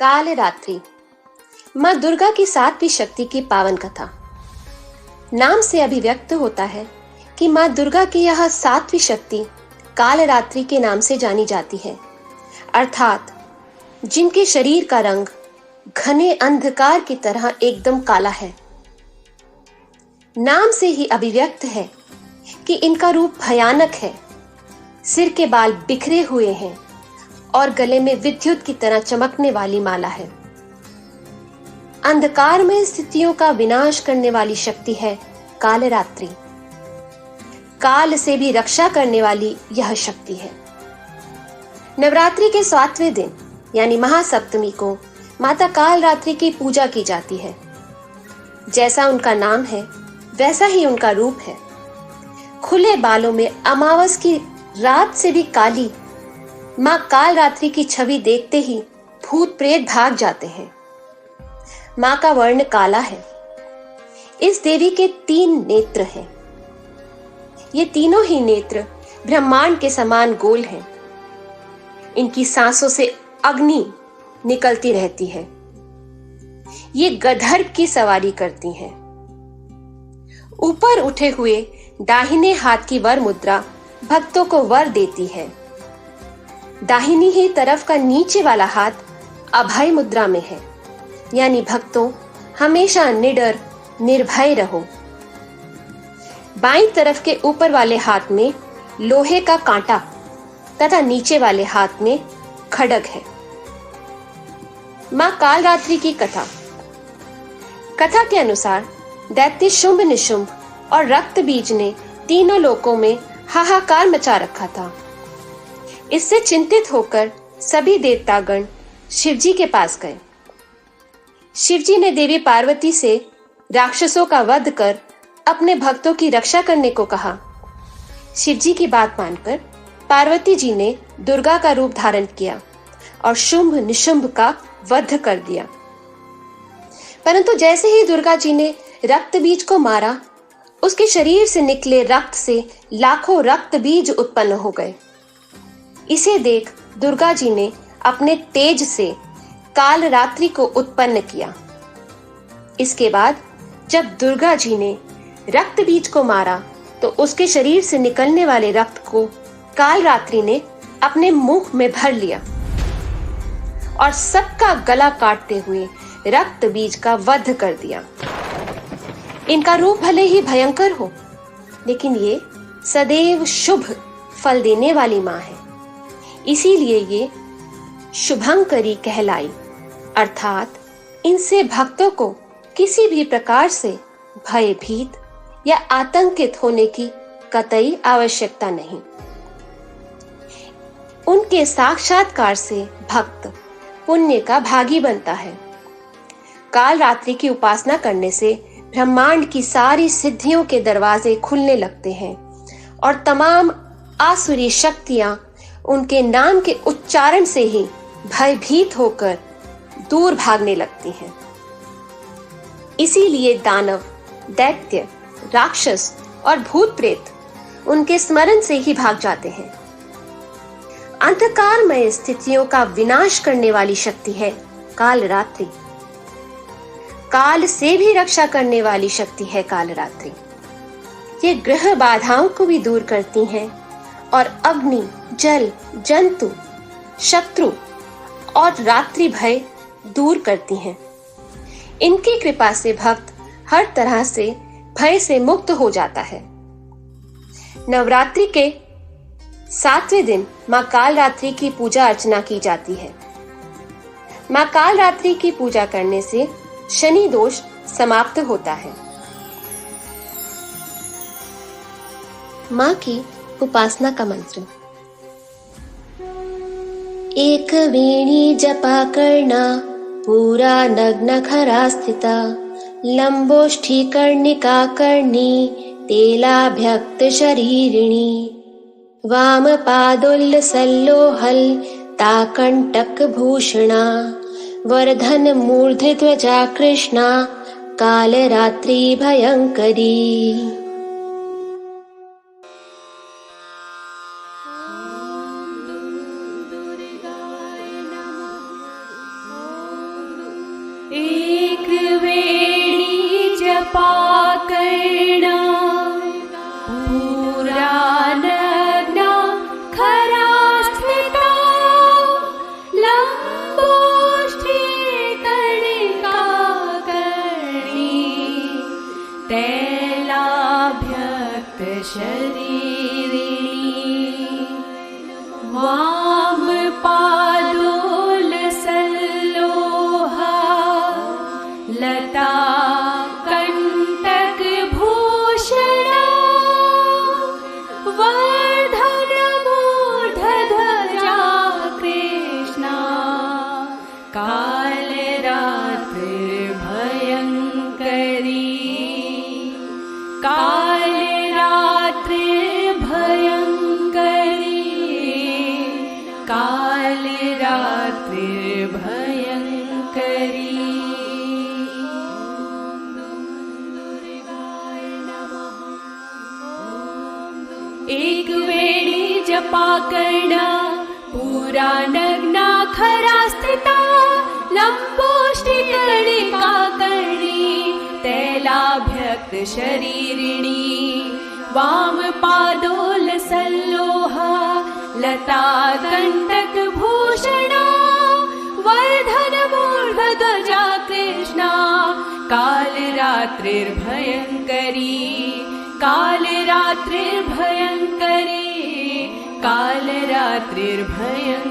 कालरात्रि माँ दुर्गा की सातवीं शक्ति की पावन कथा। नाम से अभिव्यक्त होता है कि माँ दुर्गा की यह सातवीं शक्ति कालरात्रि के नाम से जानी जाती है, अर्थात जिनके शरीर का रंग घने अंधकार की तरह एकदम काला है। नाम से ही अभिव्यक्त है कि इनका रूप भयानक है। सिर के बाल बिखरे हुए हैं और गले में विद्युत की तरह चमकने वाली माला है। अंधकार में स्थितियों का विनाश करने वाली शक्ति है कालरात्रि। काल से भी रक्षा करने वाली यह शक्ति है। नवरात्रि के 7वें दिन यानी महासप्तमी को माता कालरात्रि की पूजा की जाती है। जैसा उनका नाम है वैसा ही उनका रूप है। खुले बालों में अमावस की रात से भी काली मां कालरात्रि की छवि देखते ही भूत प्रेत भाग जाते हैं। मां का वर्ण काला है। इस देवी के 3 नेत्र हैं। ये तीनों ही नेत्र ब्रह्मांड के समान गोल हैं। इनकी सांसों से अग्नि निकलती रहती है। ये गधर्व की सवारी करती हैं। ऊपर उठे हुए दाहिने हाथ की वर मुद्रा भक्तों को वर देती है। दाहिनी ही तरफ का नीचे वाला हाथ अभय मुद्रा में है, यानी भक्तों हमेशा निडर निर्भय रहो। बाईं तरफ के ऊपर वाले हाथ में लोहे का कांटा तथा नीचे वाले हाथ में खड्ग है। मां कालरात्रि की कथा। कथा के अनुसार दैत्य शुंभ निशुंभ और रक्त बीज ने तीनों लोकों में हाहाकार मचा रखा था। इससे चिंतित होकर सभी देवतागण शिवजी के पास गए। शिवजी ने देवी पार्वती से राक्षसों का वध कर अपने भक्तों की रक्षा करने को कहा। शिवजी की बात मानकर पार्वती जी ने दुर्गा का रूप धारण किया और शुंभ निशुंभ का वध कर दिया। परंतु जैसे ही दुर्गा जी ने रक्त बीज को मारा, उसके शरीर से निकले रक्त से लाखों रक्त बीज उत्पन्न हो गए। इसे देख दुर्गा जी ने अपने तेज से कालरात्रि को उत्पन्न किया। इसके बाद जब दुर्गा जी ने रक्त बीज को मारा तो उसके शरीर से निकलने वाले रक्त को कालरात्रि ने अपने मुंह में भर लिया और सबका गला काटते हुए रक्त बीज का वध कर दिया। इनका रूप भले ही भयंकर हो, लेकिन ये सदैव शुभ फल देने वाली मां है। इसीलिए ये शुभंकरी कहलाई, अर्थात इनसे भक्तों को किसी भी प्रकार से भयभीत या आतंकित होने की कतई आवश्यकता नहीं। उनके साक्षात्कार से भक्त पुण्य का भागी बनता है। कालरात्रि की उपासना करने से ब्रह्मांड की सारी सिद्धियों के दरवाजे खुलने लगते हैं और तमाम आसुरी शक्तियां उनके नाम के उच्चारण से ही भयभीत होकर दूर भागने लगती हैं। इसीलिए दानव, दैत्य, राक्षस और भूत प्रेत उनके स्मरण से ही भाग जाते हैं। अंधकारमय स्थितियों का विनाश करने वाली शक्ति है कालरात्रि। काल से भी रक्षा करने वाली शक्ति है कालरात्रि। ये ग्रह बाधाओं को भी दूर करती हैं और अग्नि, जल, जंतु, शत्रु और रात्रि भय दूर करती हैं। इनकी कृपा से भक्त हर तरह से भय से मुक्त हो जाता है। नवरात्रि के 7वें दिन मां कालरात्रि की पूजा अर्चना की जाती है। मां कालरात्रि की पूजा करने से शनि दोष समाप्त होता है। मां की उपासना का मंत्र। एक वेणी जपा करना, पूरा नग्न खरा स्थिता, लंबोष्ठी कर्णिका कर्णी, तेलाभ्यक्त शरीरिणी, वाम पादोल्लसल्लोहल ताकंटक भूषणा, वर्धन मूर्धि ध्वजा कृष्णा, कालरात्रि भयंकरी। एक वेणी जपा करना पूरा नग्ना खरा स्थिता लंबोष्ठी कणिका करणी तैलाभ्यक्त शरीरिणी वाम पादोल सल्लोहा लता कंटक भूषणा वर्धन मूर्धध्वजा कृष्णा काल रात्रि भयंकरी काल रात्रि भयंकरी काल रात्रि भयंकरी। एक वेणी जपा करना पूरा नग्ना खरा स्थिता लंबोष्ठी कणिका करणी तैलाभ्यक्त शरीरिणी वाम पादोल सल्लोहा लता कंटक भूषणा वर्धन मूर्धध्वजा कृष्णा काल रात्रिर्भयंकरी काल रात्रिर्भयंकरी काल रात्रिर्भयंकरी।